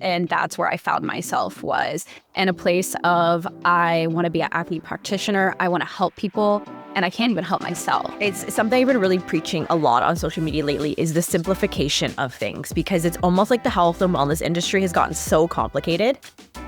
And that's where I found myself, was in a place of, I want to be an acne practitioner. I want to help people, and I can't even help myself. It's something I've been really preaching a lot on social media lately, is the simplification of things, because it's almost like the health and wellness industry has gotten so complicated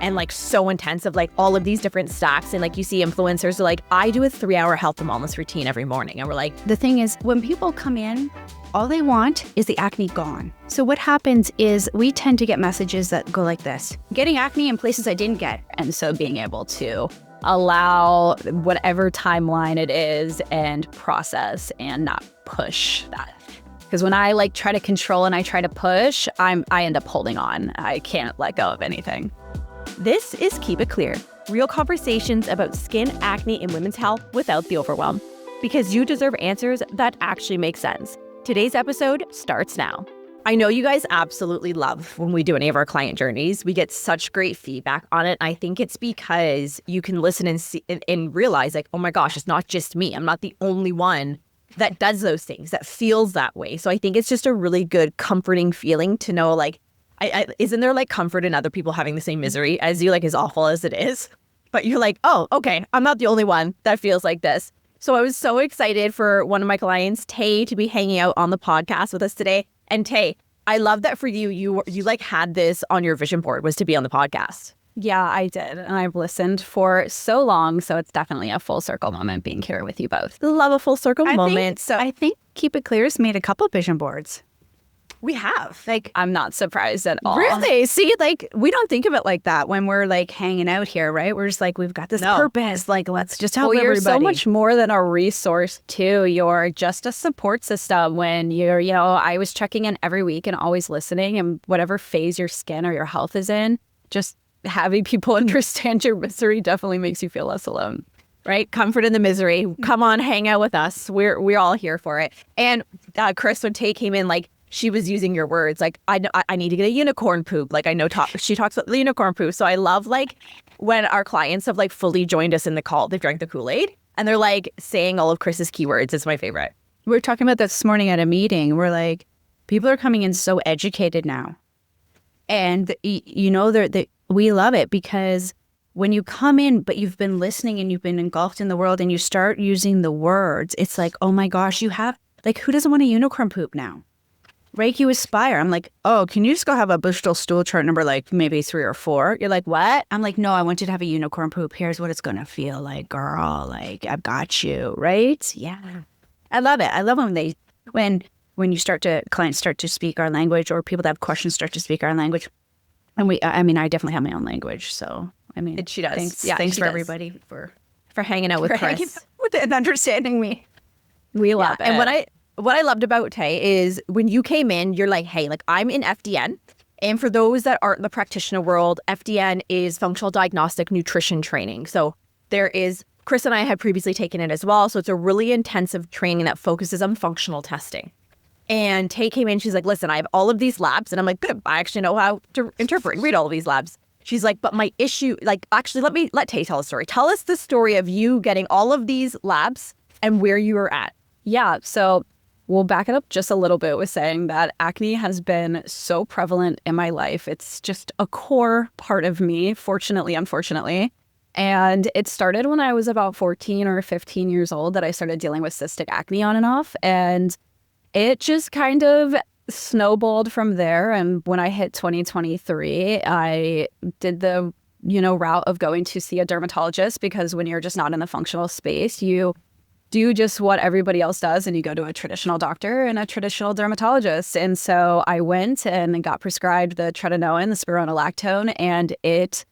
and like so intensive, like all of these different stacks. And like you see influencers are like, I do a 3-hour health and wellness routine every morning. And we're like, the thing is, when people come in, all they want is the acne gone. So what happens is we tend to get messages that go like this: getting acne in places I didn't get. And so being able to allow whatever timeline it is and process and not push that. Because when I like try to control and I try to push, I end up holding on. I can't let go of anything. this is Keep It Clear, real conversations about skin, acne, and women's health without the overwhelm. Because you deserve answers that actually make sense. Today's episode starts now. I know you guys absolutely love when we do any of our client journeys. We get such great feedback on it. I think it's because you can listen and see and realize like, oh my gosh, it's not just me. I'm not the only one that does those things, that feels that way. So I think it's just a really good, comforting feeling to know, like, isn't there like comfort in other people having the same misery as you, like as awful as it is? But you're like, oh, okay, I'm not the only one that feels like this. So I was so excited for one of my clients, Tay, to be hanging out on the podcast with us today. And Tay, I love that for you. You like had this on your vision board, was to be on the podcast. Yeah, I did. And I've listened for so long. So it's definitely a full circle moment being here with you both. Love a full circle moment. I think Keep It Clear's made a couple vision boards. We have. Like, I'm not surprised at all. really? See, like, we don't think of it like that when we're like hanging out here, right? We're just like, we've got this purpose. Like, let's just help Well, you're everybody. so much more than a resource too. You're just a support system. When you're, I was checking in every week and always listening, and whatever phase your skin or your health is in, just having people understand your misery definitely makes you feel less alone. Right? Comfort in the misery. Come on, hang out with us. We're all here for it. And Cris, when Tay came in, like, she was using your words, like, I need to get a unicorn poop. Like, I know she talks about the unicorn poop. So I love, like, when our clients have, like, fully joined us in the call, they've drank the Kool-Aid, and they're, like, saying all of Chris's keywords. It's my favorite. We were talking about this morning at a meeting. We're like, people are coming in so educated now. And, we love it because when you come in, but you've been listening and you've been engulfed in the world and you start using the words, it's like, oh my gosh, you have, like, who doesn't want a unicorn poop now? Right? You aspire. I'm like, oh, can you just go have a Bristol stool chart number, like maybe 3 or 4? You're like, what? I'm like, no, I want you to have a unicorn poop. Here's what it's going to feel like, girl. Like, I've got you. Right? Yeah. I love it. I love when clients start to speak our language, or people that have questions start to speak our language. And I definitely have my own language. So, She does. Thanks for everybody for hanging out with Cris. And understanding me. We love it. And what I loved about Tay is when you came in, you're like, hey, like, I'm in FDN. And for those that aren't in the practitioner world, FDN is functional diagnostic nutrition training. So Cris and I had previously taken it as well. So it's a really intensive training that focuses on functional testing. And Tay came in, she's like, listen, I have all of these labs. And I'm like, good, I actually know how to interpret and read all of these labs. She's like, but my issue, like, actually, let Tay tell a story. Tell us the story of you getting all of these labs and where you were at. Yeah, so we'll back it up just a little bit with saying that acne has been so prevalent in my life. It's just a core part of me, fortunately, unfortunately. And it started when I was about 14 or 15 years old that I started dealing with cystic acne on and off. And it just kind of snowballed from there. And when I hit 2023, I did the, route of going to see a dermatologist, because when you're just not in the functional space, you do just what everybody else does, and you go to a traditional doctor and a traditional dermatologist. And so I went and got prescribed the tretinoin, the spironolactone, and it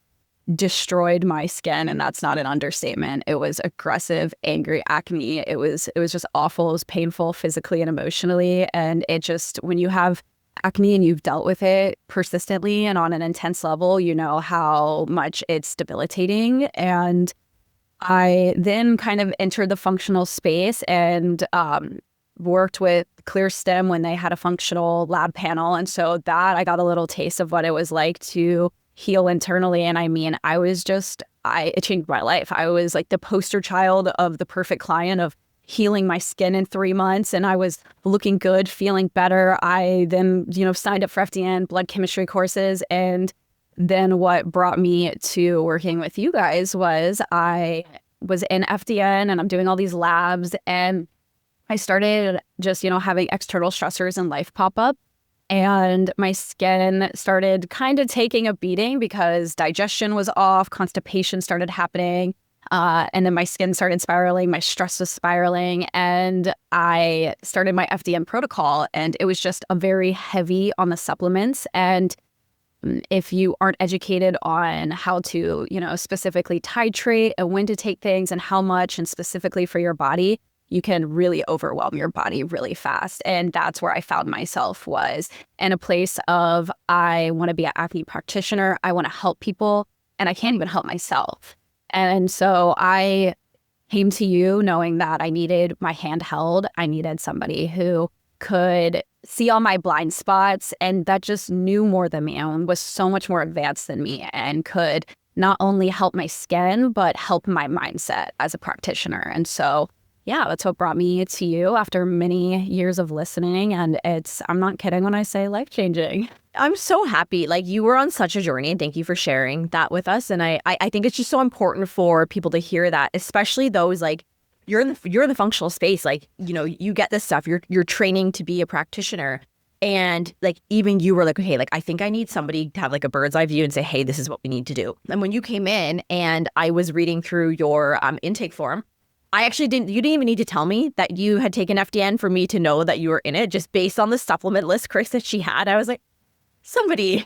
destroyed my skin. And that's not an understatement. It was aggressive, angry acne. It was just awful. It was painful physically and emotionally. And it just, when you have acne and you've dealt with it persistently and on an intense level, you know how much it's debilitating. And I then kind of entered the functional space and worked with ClearStem when they had a functional lab panel. And so that I got a little taste of what it was like to heal internally. And it changed my life. I was like the poster child of the perfect client of healing my skin in 3 months. And I was looking good, feeling better. I then, signed up for FDN blood chemistry courses, and then what brought me to working with you guys was I was in FDN and I'm doing all these labs, and I started just, having external stressors in life pop up. And my skin started kind of taking a beating because digestion was off, constipation started happening. And then my skin started spiraling, my stress was spiraling, and I started my FDN protocol. And it was just a very heavy on the supplements. And if you aren't educated on how to, specifically titrate and when to take things and how much and specifically for your body, you can really overwhelm your body really fast. And that's where I found myself, was in a place of, I want to be an acne practitioner. I want to help people, and I can't even help myself. And so I came to you knowing that I needed my hand held. I needed somebody who could see all my blind spots and that just knew more than me and was so much more advanced than me and could not only help my skin, but help my mindset as a practitioner. And so, yeah, that's what brought me to you after many years of listening. And I'm not kidding when I say life-changing. I'm so happy. Like, you were on such a journey, and thank you for sharing that with us. And I think it's just so important for people to hear that, especially those, like, you're in the functional space. Like, you get this stuff. You're training to be a practitioner. And like, even you were like, okay, like, I think I need somebody to have like a bird's eye view and say, hey, this is what we need to do. And when you came in and I was reading through your intake form, you didn't even need to tell me that you had taken FDN for me to know that you were in it, just based on the supplement list, Cris, that she had. I was like, somebody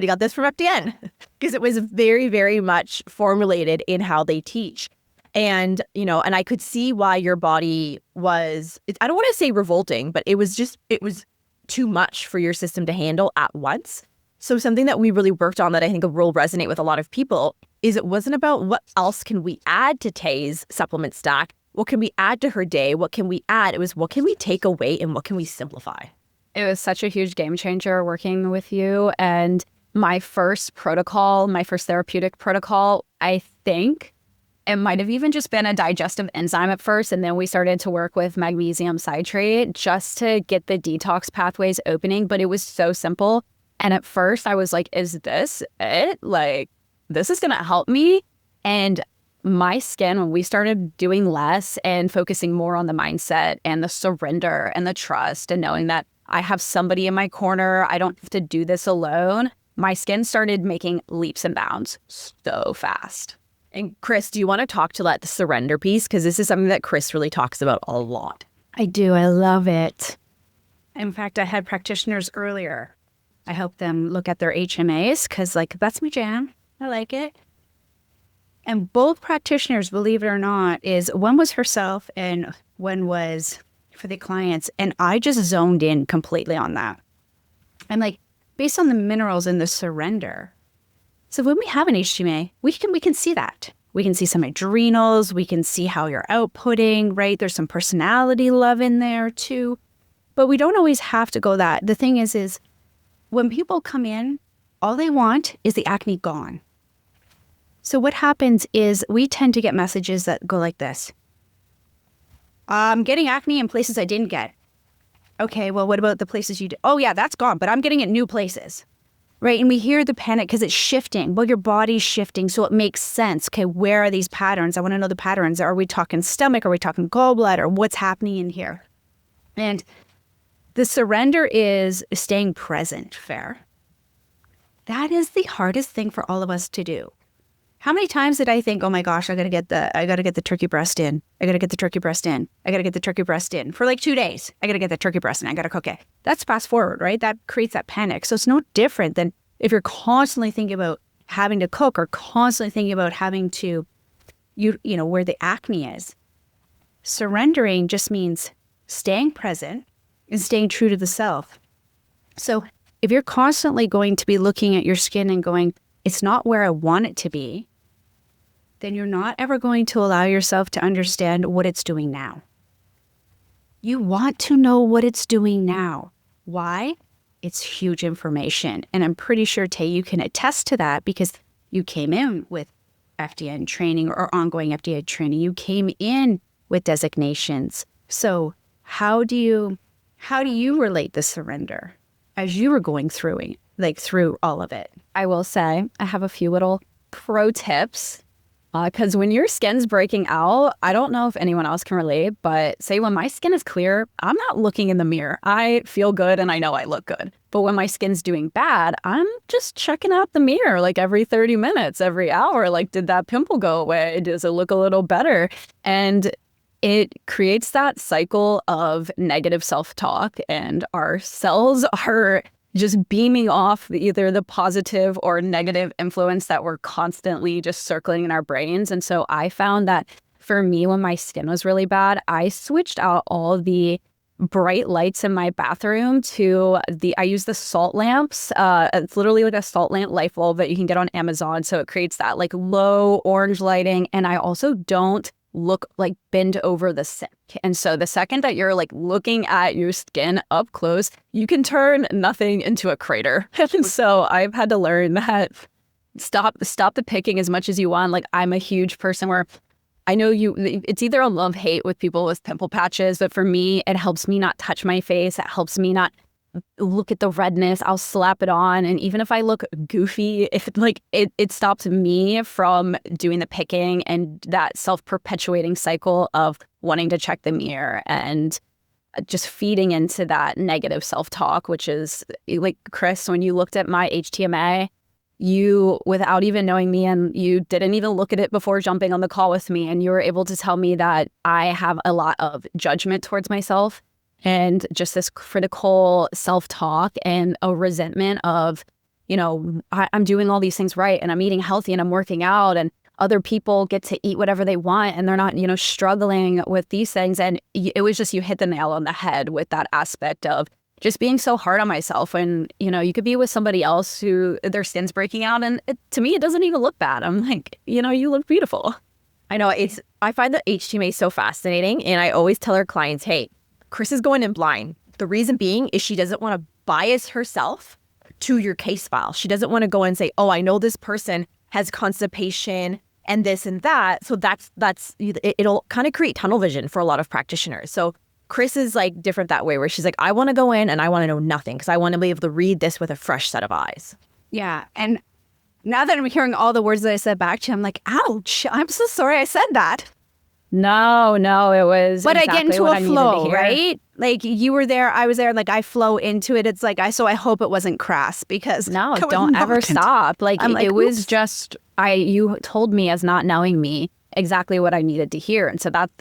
got this from FDN, because it was very, very much formulated in how they teach. And, and I could see why your body was, I don't want to say revolting, but it was too much for your system to handle at once. So something that we really worked on that I think will resonate with a lot of people is, it wasn't about what else can we add to Tay's supplement stack, what can we add to her day, what can we add? It was, what can we take away and what can we simplify? It was such a huge game changer working with you. And my first therapeutic protocol, I think it might have even just been a digestive enzyme at first. And then we started to work with magnesium citrate just to get the detox pathways opening. But it was so simple. And at first I was like, is this it? Like, this is going to help me? And my skin, when we started doing less and focusing more on the mindset and the surrender and the trust and knowing that I have somebody in my corner, I don't have to do this alone, my skin started making leaps and bounds so fast. And Cris, do you want to talk to the surrender piece? Because this is something that Cris really talks about a lot. I do. I love it. In fact, I had practitioners earlier. I helped them look at their HMAs because, that's my jam. I like it. And both practitioners, believe it or not, one was herself and one was for the clients. And I just zoned in completely on that. I'm like, based on the minerals and the surrender. So when we have an HTMA, we can see that. We can see some adrenals. We can see how you're outputting, right? There's some personality love in there too. But we don't always have to go that. The thing is when people come in, all they want is the acne gone. So what happens is we tend to get messages that go like this. I'm getting acne in places I didn't get. Okay, well, what about the places you did? Oh, yeah, that's gone, but I'm getting it new places, right? And we hear the panic because it's shifting. Well, your body's shifting, so it makes sense. Okay, where are these patterns? I want to know the patterns. Are we talking stomach? Are we talking gallbladder? What's happening in here? And the surrender is staying present, fair. That is the hardest thing for all of us to do. How many times did I think, oh my gosh, I gotta get the turkey breast in. I gotta get the turkey breast in. I gotta get the turkey breast in for 2 days. I gotta get the turkey breast in. I gotta cook it. That's fast forward, right? That creates that panic. So it's no different than if you're constantly thinking about having to cook or constantly thinking about having to, where the acne is. Surrendering just means staying present and staying true to the self. So if you're constantly going to be looking at your skin and going, it's not where I want it to be, then you're not ever going to allow yourself to understand what it's doing now. You want to know what it's doing now. Why? It's huge information. And I'm pretty sure, Tay, you can attest to that because you came in with FDN training or ongoing FDA training. You came in with designations. So how do you relate the surrender as you were going through it? like through all of it? I will say I have a few little pro tips because when your skin's breaking out, I don't know if anyone else can relate, but say when my skin is clear, I'm not looking in the mirror. I feel good and I know I look good. But when my skin's doing bad, I'm just checking out the mirror like every 30 minutes, every hour. Like, did that pimple go away? Does it look a little better? And it creates that cycle of negative self-talk, and our cells are just beaming off either the positive or negative influence that we're constantly just circling in our brains. And so I found that for me, when my skin was really bad, I switched out all the bright lights in my bathroom to I use the salt lamps. It's literally like a salt lamp light bulb that you can get on Amazon. So it creates that like low orange lighting. And I also don't look like bend over the sink. And so the second that you're like looking at your skin up close, you can turn nothing into a crater. And so I've had to learn that stop the picking as much as you want. Like, I'm a huge person where I know it's either a love-hate with people with pimple patches, but for me, it helps me not touch my face. It helps me not look at the redness. I'll slap it on. And even if I look goofy, it stops me from doing the picking and that self-perpetuating cycle of wanting to check the mirror and just feeding into that negative self-talk, which is like, Cris, when you looked at my HTMA, you, without even knowing me, and you didn't even look at it before jumping on the call with me, and you were able to tell me that I have a lot of judgment towards myself and just this critical self-talk and a resentment of, I'm doing all these things right and I'm eating healthy and I'm working out, and other people get to eat whatever they want and they're not, struggling with these things. And it was just, you hit the nail on the head with that aspect of just being so hard on myself. And, you could be with somebody else who their skin's breaking out, and to me, it doesn't even look bad. I'm like, you look beautiful. I know, I find the HTMA so fascinating, and I always tell our clients, hey, Cris is going in blind. The reason being is she doesn't want to bias herself to your case file. She doesn't want to go and say, oh, I know this person has constipation and this and that. So it'll kind of create tunnel vision for a lot of practitioners. So Cris is like different that way, where she's like, I want to go in and I want to know nothing because I want to be able to read this with a fresh set of eyes. Yeah. And now that I'm hearing all the words that I said back to you, I'm like, ouch, I'm so sorry I said that. No, it was. But exactly I get into what a I needed to flow, hear. right? Like, you were there, I was there, like I flow into it. It's like, so I hope it wasn't crass, because No, I was don't ever not. stop. Like, I'm like, it was oops. just, you told me as not knowing me exactly what I needed to hear. And so that's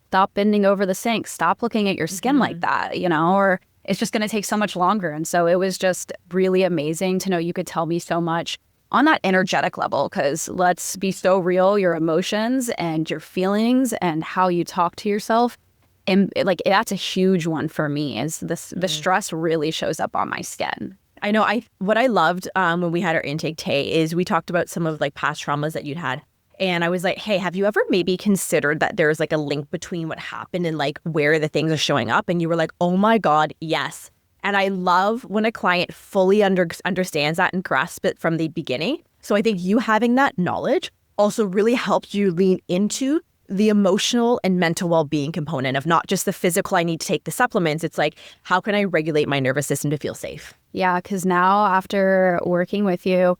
stop bending over the sink, stop looking at your skin like that, or it's just going to take so much longer. And so it was just really amazing to know you could tell me so much on that energetic level, because let's be so real, your emotions and your feelings and how you talk to yourself. And that's a huge one for me, is this, the stress really shows up on my skin. I know, what I loved when we had our intake, Tay, is we talked about some of like past traumas that you'd had. And I was like, hey, have you ever maybe considered that there's like a link between what happened and like where the things are showing up? And you were like, oh my God, yes. And I love when a client fully understands that and grasps it from the beginning. So I think you having that knowledge also really helps you lean into the emotional and mental well-being component of not just the physical, I need to take the supplements. It's like, how can I regulate my nervous system to feel safe? Yeah, because now after working with you,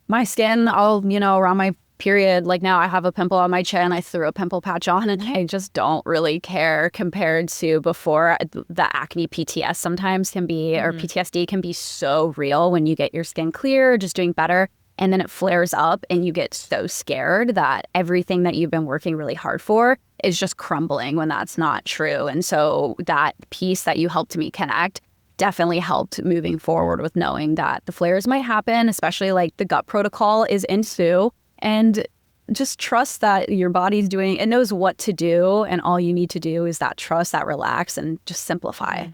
my skin, around my period, like now I have a pimple on my chin, I threw a pimple patch on, and I just don't really care compared to before. The acne PTS sometimes can be, or PTSD can be so real when you get your skin clear, just doing better. And then it flares up and you get so scared that everything that you've been working really hard for is just crumbling when that's not true. And so that piece that you helped me connect definitely helped moving forward with knowing that the flares might happen, especially like the gut protocol is ensue, and just trust that your body's doing, it knows what to do. And all you need to do is that trust, that relax, and just simplify.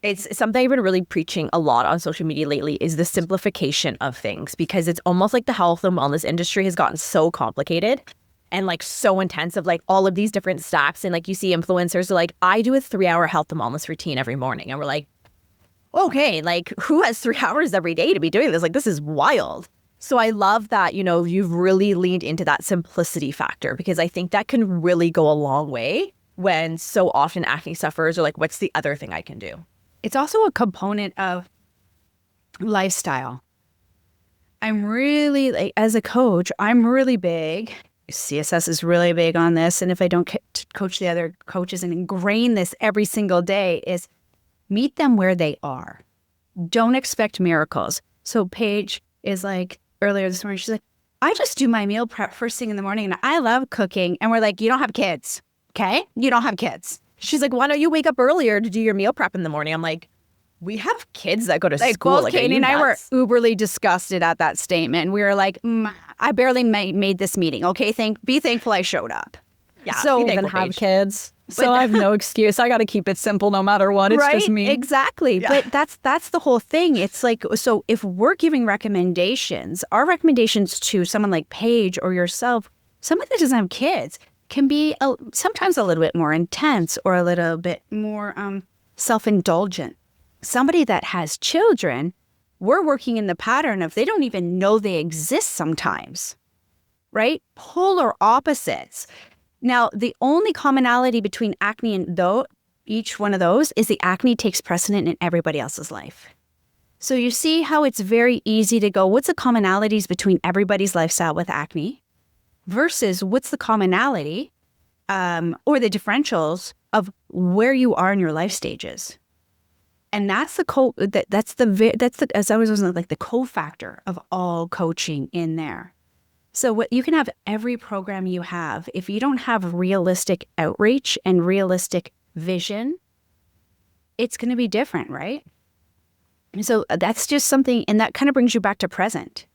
It's something I've been really preaching a lot on social media lately, is the simplification of things, because it's almost like the health and wellness industry has gotten so complicated and like so intense of like all of these different stacks. And like you see influencers are like, I do a 3-hour health and wellness routine every morning. And we're like, okay, like who has 3 hours every day to be doing this? Like, this is wild. So I love that, you've really leaned into that simplicity factor, because I think that can really go a long way when so often acne sufferers are like, what's the other thing I can do? It's also a component of lifestyle. I'm really, like, as a coach, I'm really big. CSS is really big on this. And if I don't coach the other coaches and ingrain this every single day, is meet them where they are. Don't expect miracles. So Paige is like, earlier this morning, she's like, I just do my meal prep first thing in the morning and I love cooking. And we're like, you don't have kids, okay? You don't have kids. She's like, why don't you wake up earlier to do your meal prep in the morning? I'm like, we have kids that go to school. Both Katie and I were uberly disgusted at that statement. We were like, I barely made this meeting. Okay, be thankful I showed up. Yeah, so I even have kids. So I have no excuse. I got to keep it simple no matter what. It's right? just me. Exactly. Yeah. But that's the whole thing. It's like, so if we're giving recommendations, our recommendations to someone like Paige or yourself, someone that doesn't have kids, can be sometimes a little bit more intense or a little bit more self-indulgent. Somebody that has children, we're working in the pattern of they don't even know they exist sometimes, right? Polar opposites. Now, the only commonality between acne and each one of those is the acne takes precedent in everybody else's life. So you see how it's very easy to go, what's the commonalities between everybody's lifestyle with acne versus what's the commonality or the differentials of where you are in your life stages. And that's the as I was like the cofactor of all coaching in there. So what you can have every program you have, if you don't have realistic outreach and realistic vision, it's going to be different, right? And so that's just something, and that kind of brings you back to present.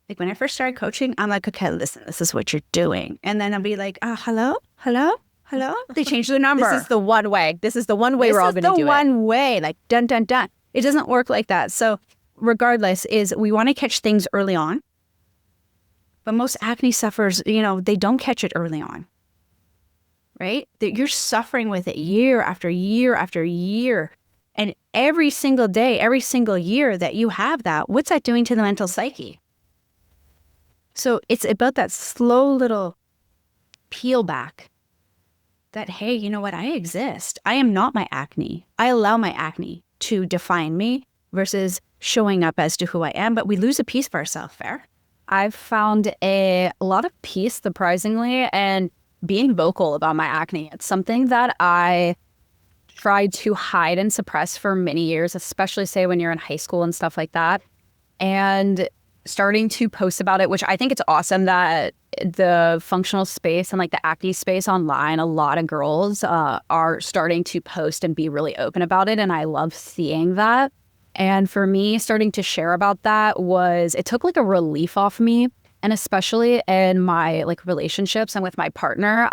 Like when I first started coaching, I'm like, okay, listen, this is what you're doing. And then I'll be like, hello? They changed the number. This is the one way. This is the one way we're all going to do it. This is the one way, like dun, dun, dun. It doesn't work like that. So regardless, is we want to catch things early on. But most acne sufferers, they don't catch it early on, right? You're suffering with it year after year after year. And every single day, every single year that you have that, what's that doing to the mental psyche? So it's about that slow little peel back that, hey, you know what? I exist. I am not my acne. I allow my acne to define me versus showing up as to who I am. But we lose a piece of ourselves, fair? I've found a lot of peace, surprisingly, and being vocal about my acne. It's something that I tried to hide and suppress for many years, especially, say, when you're in high school and stuff like that. And starting to post about it, which I think it's awesome that the functional space and like the acne space online, a lot of girls are starting to post and be really open about it. And I love seeing that. And for me, starting to share about that it took like a relief off me. And especially in my like relationships and with my partner,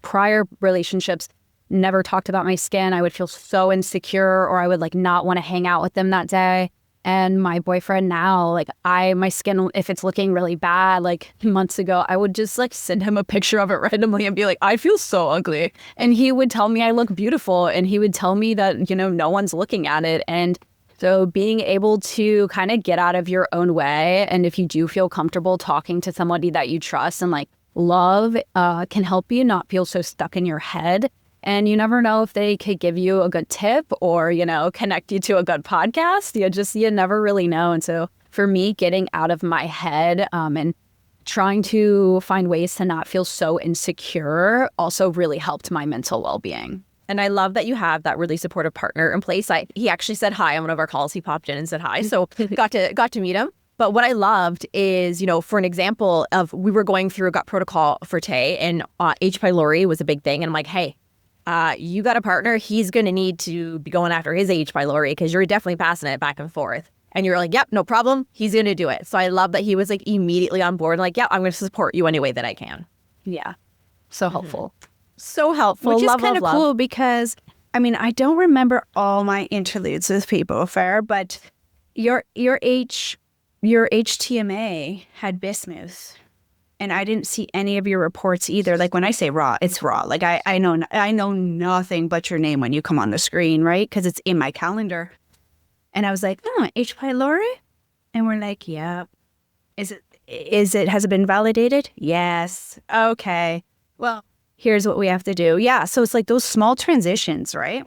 prior relationships never talked about my skin. I would feel so insecure, or I would like not want to hang out with them that day. And my boyfriend now, like my skin, if it's looking really bad, like months ago, I would just like send him a picture of it randomly and be like, I feel so ugly. And he would tell me I look beautiful. And he would tell me that, no one's looking at it. And so being able to kind of get out of your own way, and if you do feel comfortable talking to somebody that you trust and like love, can help you not feel so stuck in your head. And you never know if they could give you a good tip or, connect you to a good podcast. You never really know. And so for me, getting out of my head and trying to find ways to not feel so insecure also really helped my mental well-being. And I love that you have that really supportive partner in place. He actually said hi on one of our calls. He popped in and said hi. So got to meet him. But what I loved is, for an example of, we were going through a gut protocol for Tay, and H. pylori was a big thing. And I'm like, hey, you got a partner. He's going to need to be going after his H. pylori because you're definitely passing it back and forth. And you're like, yep, no problem. He's going to do it. So I love that he was like immediately on board. Like, yeah, I'm going to support you any way that I can. Yeah. So helpful. So helpful. Which is kind of cool because, I don't remember all my interludes with people, fair, but your HTMA had bismuth, and I didn't see any of your reports either. Like when I say raw, it's raw. Like I know nothing but your name when you come on the screen, right? Because it's in my calendar. And I was like, H. pylori? And we're like, yeah. Has it been validated? Yes. Okay. Well, here's what we have to do. Yeah. So it's like those small transitions, right?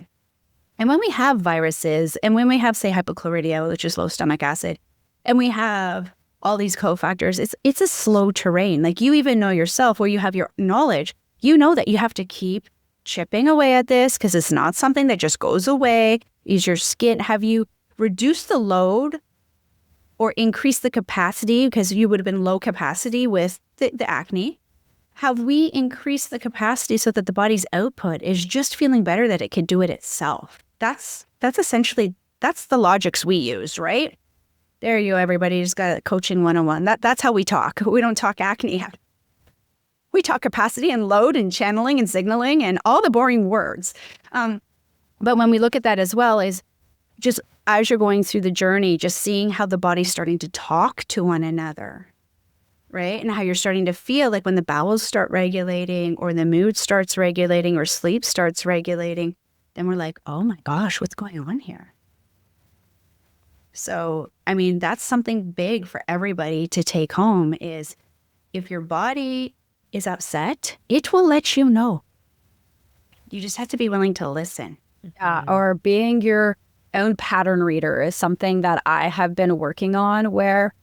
And when we have viruses and when we have, say, hypochlorhydria, which is low stomach acid, and we have all these cofactors. It's a slow terrain. Like, you even know yourself, where you have your knowledge, you know that you have to keep chipping away at this, because it's not something that just goes away. Is your skin, have you reduced the load or increased the capacity, because you would have been low capacity with the acne? Have we increased the capacity so that the body's output is just feeling better, that it can do it itself? That's essentially, that's the logics we use, right? There you go, everybody. Just got coaching 101. That's how we talk. We don't talk acne. We talk capacity and load and channeling and signaling and all the boring words. But when we look at that as well, is just as you're going through the journey, just seeing how the body's starting to talk to one another, right? And how you're starting to feel like when the bowels start regulating, or the mood starts regulating, or sleep starts regulating, then we're like, oh my gosh, what's going on here? So, I mean, that's something big for everybody to take home, is if your body is upset, it will let you know. You just have to be willing to listen. Or being your own pattern reader is something that I have been working on, where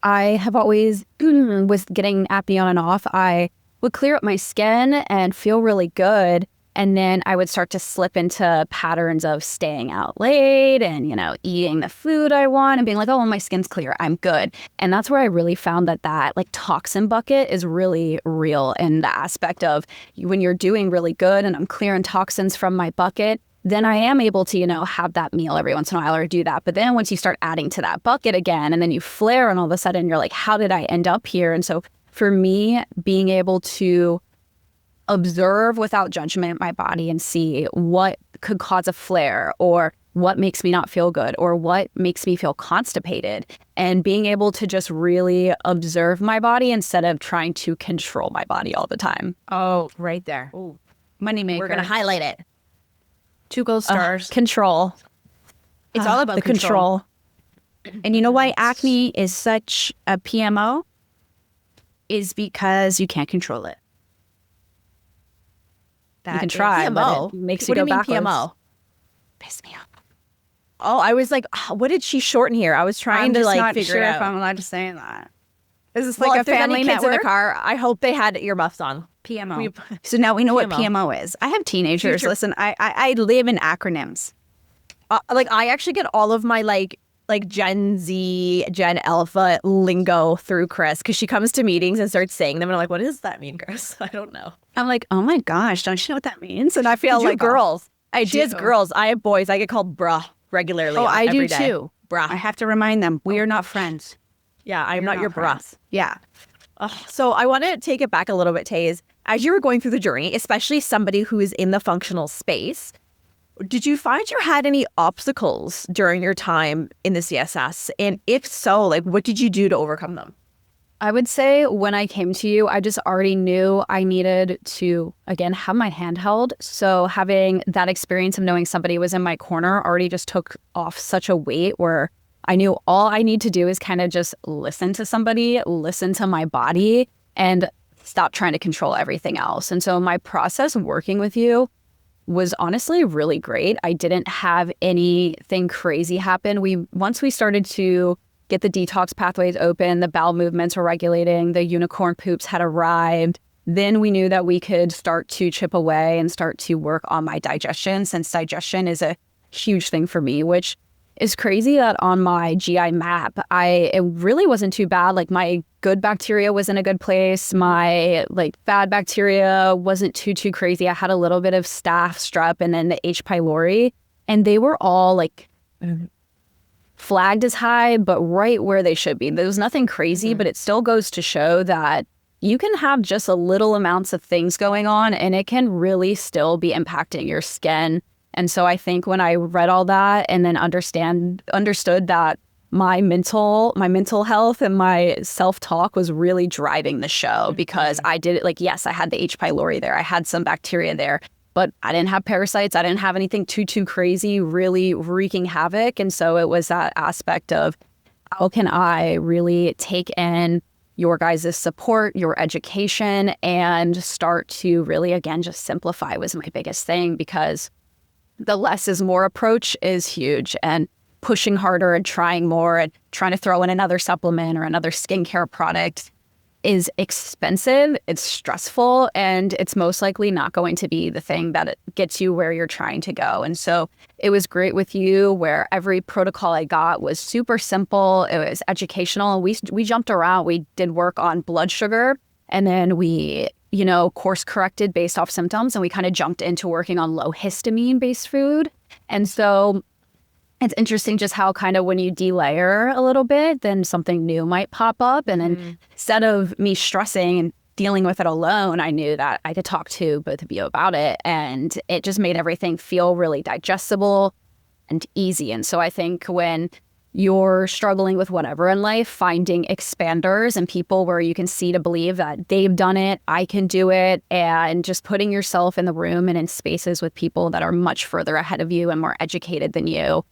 I have always, with getting acne on and off, I would clear up my skin and feel really good. And then I would start to slip into patterns of staying out late and, eating the food I want and being like, oh, well, my skin's clear, I'm good. And that's where I really found that like toxin bucket is really real, in the aspect of when you're doing really good and I'm clearing toxins from my bucket, then I am able to, have that meal every once in a while or do that. But then once you start adding to that bucket again, and then you flare, and all of a sudden you're like, how did I end up here? And so for me, being able to observe without judgment my body and see what could cause a flare, or what makes me not feel good, or what makes me feel constipated, and being able to just really observe my body instead of trying to control my body all the time. Oh, right there. Ooh. Moneymaker. We're going to highlight it. 2 gold stars. Control. It's all about the control. And you know why acne is such a PMO? Is because you can't control it. You can try, but it makes you go backwards. What do you mean PMO? Piss me off. Oh, I was like, what did she shorten here? I was trying to not figure sure it out. if I'm allowed to say that. Is this Well, like if a there's family any kids network? in the car, I hope they had earmuffs on. PMO. So now we know what PMO. PMO is. I have teenagers. Listen, I live in acronyms. I actually get all of my like Gen Z, Gen Alpha lingo through Cris, because she comes to meetings and starts saying them, and I'm like, what does that mean, Cris? I don't know. I'm like, oh my gosh, don't you know what that means? And I feel Like like girls. I do. Girls. I have boys. I get called bruh regularly. Oh, I do every day. too. Bruh. I have to remind them, we are not friends. Yeah, I'm not your bruh. friends. Yeah. So I want to take it back a little bit, Taze. As you were going through the journey, especially somebody who is in the functional space, did you find you had any obstacles during your time in the CSS? And if so, what did you do to overcome them? I would say when I came to you, I just already knew I needed to, again, have my hand held. So having that experience of knowing somebody was in my corner already just took off such a weight, where I knew all I need to do is kind of just listen to somebody, listen to my body, and stop trying to control everything else. And so my process working with you was honestly really great. I didn't have anything crazy happen. Once we started to get the detox pathways open, the bowel movements were regulating, the unicorn poops had arrived, then we knew that we could start to chip away and start to work on my digestion, since digestion is a huge thing for me, which is crazy that on my GI map, it really wasn't too bad. Like, my good bacteria was in a good place. My bad bacteria wasn't too crazy. I had a little bit of staph, strep, and then the H. pylori, and they were all flagged as high, but right where they should be. There was nothing crazy, but it still goes to show that you can have just a little amounts of things going on, and it can really still be impacting your skin. And so I think when I read all that and then understood that my mental health and my self-talk was really driving the show, because I did it yes, I had the H. pylori there. I had some bacteria there, but I didn't have parasites. I didn't have anything too crazy, really wreaking havoc. And so it was that aspect of, how can I really take in your guys' support, your education, and start to really, again, just simplify was my biggest thing, because the less is more approach is huge. And pushing harder and trying more and trying to throw in another supplement or another skincare product is expensive, it's stressful, and it's most likely not going to be the thing that gets you where you're trying to go. And so it was great with you where every protocol I got was super simple. It was educational. We jumped around. We did work on blood sugar, and then we, course corrected based off symptoms, and we kind of jumped into working on low histamine based food. And so it's interesting just how kind of when you delayer a little bit, then something new might pop up. And then instead of me stressing and dealing with it alone, I knew that I could talk to both of you about it. And it just made everything feel really digestible and easy. And so I think when you're struggling with whatever in life, finding expanders and people where you can see to believe that they've done it, I can do it, and just putting yourself in the room and in spaces with people that are much further ahead of you and more educated than you,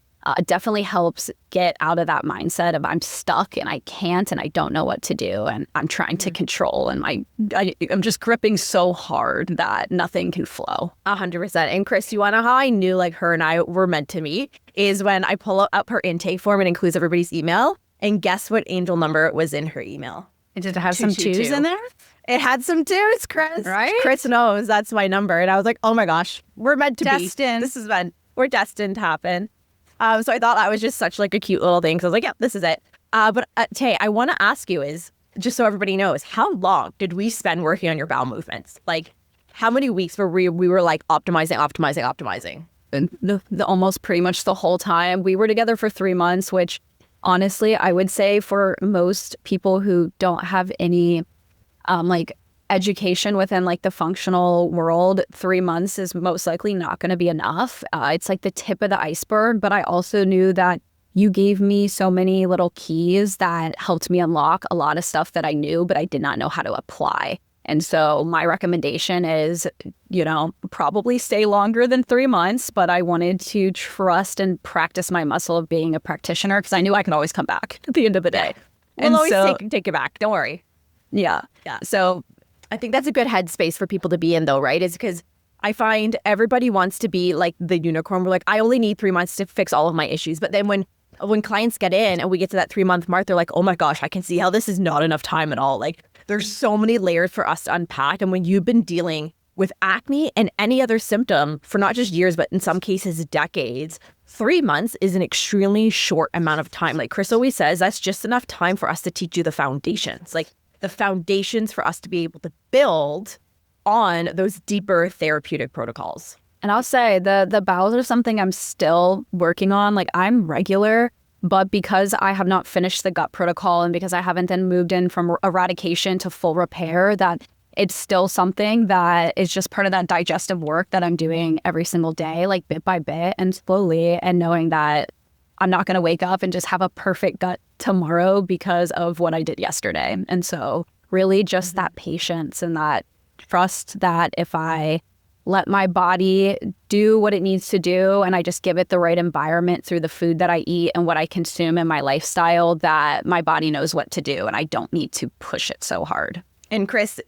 definitely helps get out of that mindset of I'm stuck and I can't and I don't know what to do and I'm trying to control and I'm just gripping so hard that nothing can flow. 100%. And Cris, you want to know how I knew like her and I were meant to meet is when I pull up her intake form and includes everybody's email, and guess what angel number was in her email? Did it have some twos in there? It had some twos, Cris. Right? Cris knows that's my number. And I was like, oh my gosh, we're meant to Destined. be. This is meant. We're destined to happen. So I thought that was just such like a cute little thing. So I was like, yeah, this is it. But Tay, I want to ask you is, just so everybody knows, how long did we spend working on your bowel movements? Like, how many weeks were we were like optimizing? And the almost pretty much the whole time. We were together for 3 months, which honestly, I would say for most people who don't have any education within like the functional world, 3 months is most likely not going to be enough. It's like the tip of the iceberg. But I also knew that you gave me so many little keys that helped me unlock a lot of stuff that I knew, but I did not know how to apply. And so my recommendation is, probably stay longer than 3 months, but I wanted to trust and practice my muscle of being a practitioner because I knew I could always come back at the end of the day. We'll always take it back. Don't worry. Yeah. So I think that's a good headspace for people to be in though, right? Is because I find everybody wants to be like the unicorn. We're like, I only need 3 months to fix all of my issues. But then when clients get in and we get to that 3-month mark, they're like, oh my gosh, I can see how this is not enough time at all. Like there's so many layers for us to unpack. And when you've been dealing with acne and any other symptom for not just years, but in some cases, decades, 3 months is an extremely short amount of time. Like Cris always says, that's just enough time for us to teach you the foundations. Like the foundations for us to be able to build on those deeper therapeutic protocols. And I'll say the bowels are something I'm still working on. Like I'm regular, but because I have not finished the gut protocol and because I haven't then moved in from eradication to full repair, that it's still something that is just part of that digestive work that I'm doing every single day, like bit by bit and slowly, and knowing that I'm not going to wake up and just have a perfect gut tomorrow because of what I did yesterday. And so really just that patience and that trust that if I let my body do what it needs to do and I just give it the right environment through the food that I eat and what I consume in my lifestyle, that my body knows what to do and I don't need to push it so hard. And Cris,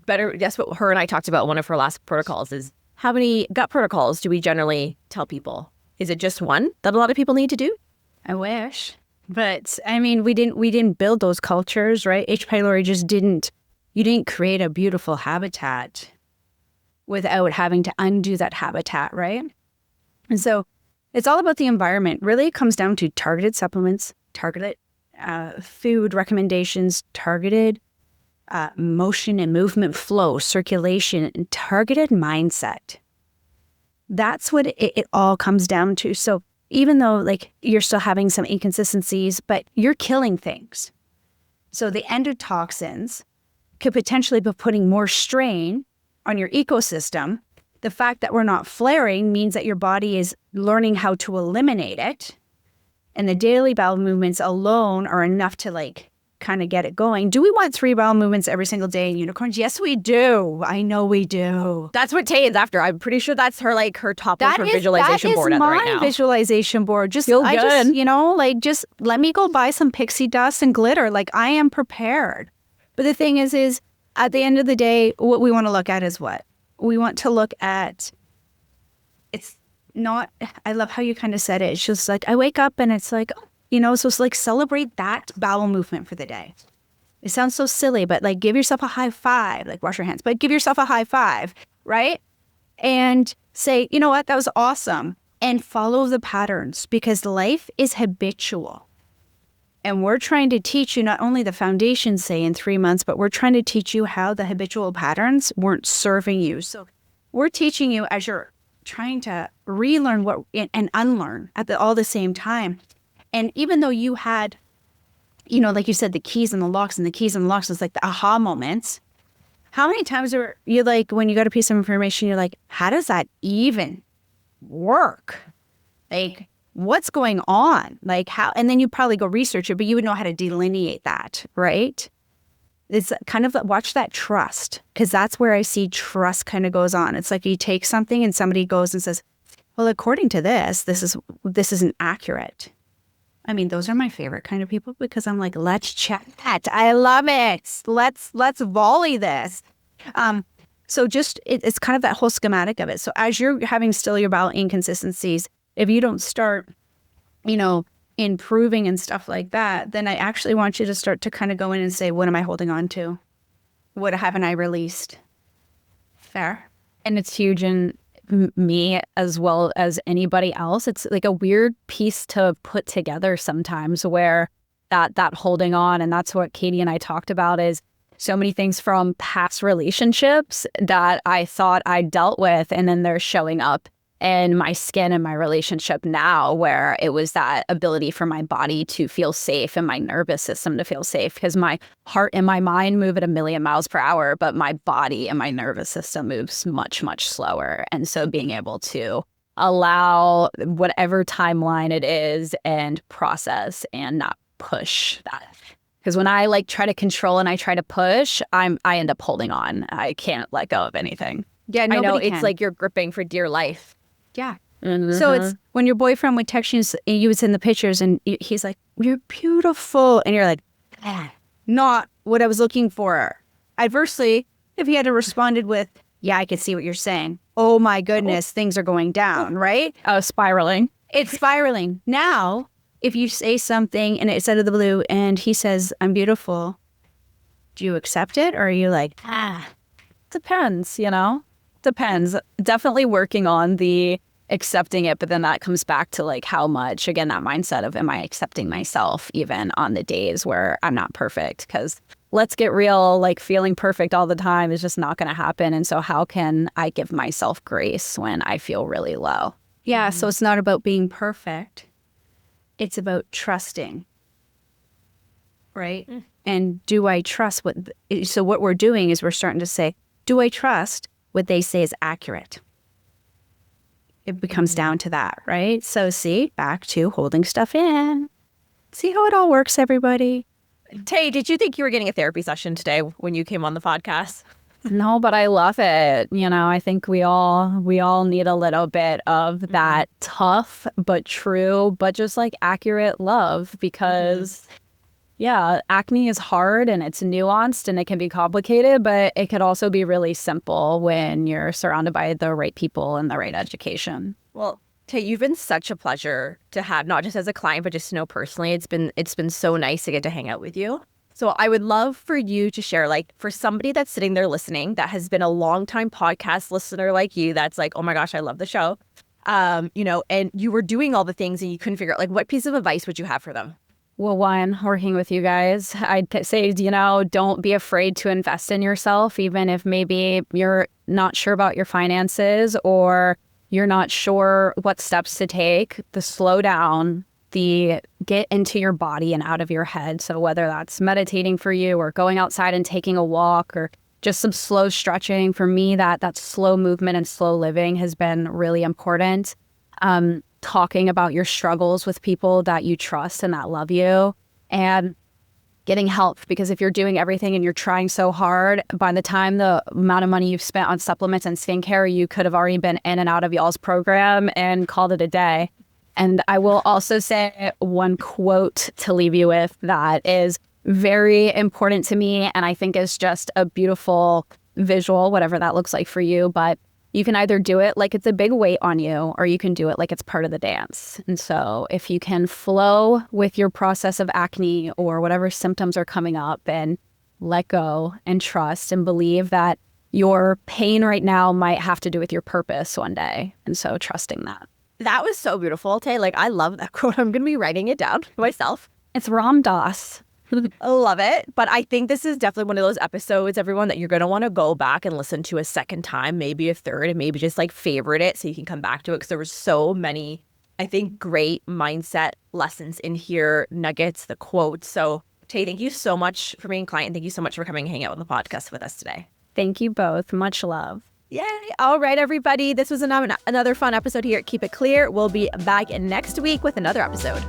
guess what her and I talked about one of her last protocols is how many gut protocols do we generally tell people? Is it just one that a lot of people need to do? I wish. But I mean, we didn't build those cultures, right? H. pylori just you didn't create a beautiful habitat without having to undo that habitat, right? And so it's all about the environment. Really, it comes down to targeted supplements, targeted food recommendations, targeted motion and movement flow, circulation, and targeted mindset. That's what it all comes down to. So even though like you're still having some inconsistencies, but you're killing things. So the endotoxins could potentially be putting more strain on your ecosystem. The fact that we're not flaring means that your body is learning how to eliminate it. And the daily bowel movements alone are enough to like kind of get it going. Do we want 3 bowel movements every single day in unicorns? Yes, we do. I know we do. That's what Tay is after. I'm pretty sure that's her top of her visualization board right now. That is my visualization board. Just just let me go buy some pixie dust and glitter. Like I am prepared. But the thing is at the end of the day, what we want to look at is what? We want to look at I love how you kind of said it. It's just like, I wake up and it's like, so it's like celebrate that bowel movement for the day. It sounds so silly, but like give yourself a high five, like wash your hands, but give yourself a high five, right? And say, you know what, that was awesome. And follow the patterns, because life is habitual. And we're trying to teach you not only the foundation, say, in 3 months, but we're trying to teach you how the habitual patterns weren't serving you. So we're teaching you as you're trying to relearn and unlearn at all the same time. And even though you had, like you said, the keys and the locks, it's like the aha moments. How many times are you like, when you got a piece of information, you're like, how does that even work? Like, what's going on? Like how, and then you probably go research it, but you would know how to delineate that, right? It's kind of watch that trust, because that's where I see trust kind of goes on. It's like you take something and somebody goes and says, well, according to this isn't accurate. I mean, those are my favorite kind of people, because I'm like, let's check that. I love it. Let's volley this. So just, it's kind of that whole schematic of it. So as you're having still your bowel inconsistencies, if you don't start, improving and stuff like that, then I actually want you to start to kind of go in and say, what am I holding on to? What haven't I released? Fair. And it's huge in me as well as anybody else. It's like a weird piece to put together sometimes, where that holding on, and that's what Katie and I talked about, is so many things from past relationships that I thought I dealt with, and then they're showing up in my skin and my relationship now, where it was that ability for my body to feel safe and my nervous system to feel safe, because my heart and my mind move at 1,000,000 miles per hour, but my body and my nervous system moves much, much slower. And so being able to allow whatever timeline it is and process and not push that. Because when I try to control and I try to push, I end up holding on. I can't let go of anything. Yeah, I know. It's like you're gripping for dear life. Yeah. Mm-hmm. So it's when your boyfriend would text you, you would send the pictures and he's like, you're beautiful. And you're like, not what I was looking for. Adversely, if he had responded with, yeah, I could see what you're saying. Oh my goodness, things are going down, right? Oh, spiraling. It's spiraling. Now, if you say something and it's out of the blue and he says, I'm beautiful, do you accept it? Or are you like, Depends, Depends. Definitely working on the accepting it, but then that comes back to how much, again, that mindset of, am I accepting myself even on the days where I'm not perfect? Because let's get real, feeling perfect all the time is just not going to happen. And so how can I give myself grace when I feel really low? Yeah, so it's not about being perfect. It's about trusting, right? And do I trust so what we're doing is we're starting to say, do I trust what they say is accurate? It becomes down to that, right? So see, back to holding stuff in. See how it all works, everybody. Tay, did you think you were getting a therapy session today when you came on the podcast? No, but I love it. I think we all need a little bit of that tough but true, but just accurate love, because yeah, acne is hard and it's nuanced and it can be complicated, but it could also be really simple when you're surrounded by the right people and the right education. Well, Tay, you've been such a pleasure to have, not just as a client, but just to know personally. It's been so nice to get to hang out with you. So I would love for you to share, for somebody that's sitting there listening, that has been a longtime podcast listener like you, that's like, oh my gosh, I love the show. And you were doing all the things and you couldn't figure out, what piece of advice would you have for them? Well, one, working with you guys, I'd say, don't be afraid to invest in yourself, even if maybe you're not sure about your finances or you're not sure what steps to take. The slow down, the get into your body and out of your head. So whether that's meditating for you or going outside and taking a walk or just some slow stretching, for me, that slow movement and slow living has been really important. Talking about your struggles with people that you trust and that love you, and getting help, because if you're doing everything and you're trying so hard, by the time the amount of money you've spent on supplements and skincare, you could have already been in and out of y'all's program and called it a day. And I will also say one quote to leave you with that is very important to me, and I think is just a beautiful visual, whatever that looks like for you. But You can either do it like it's a big weight on you, or you can do it like it's part of the dance. And so if you can flow with your process of acne or whatever symptoms are coming up, and let go and trust and believe that your pain right now might have to do with your purpose one day. And so trusting that. That was so beautiful, Tay. Like, I love that quote. I'm going to be writing it down myself. It's Ram Dass. I love it. But I think this is definitely one of those episodes, everyone, that you're going to want to go back and listen to a second time, maybe a third, and maybe just like favorite it so you can come back to it, because there were so many, I think, great mindset lessons in here, nuggets, the quotes. So Tay, thank you so much for being a client. Thank you so much for coming and hanging out on the podcast with us today. Thank you both. Much love. Yay. All right, everybody. This was another fun episode here at Keep It Clear. We'll be back next week with another episode.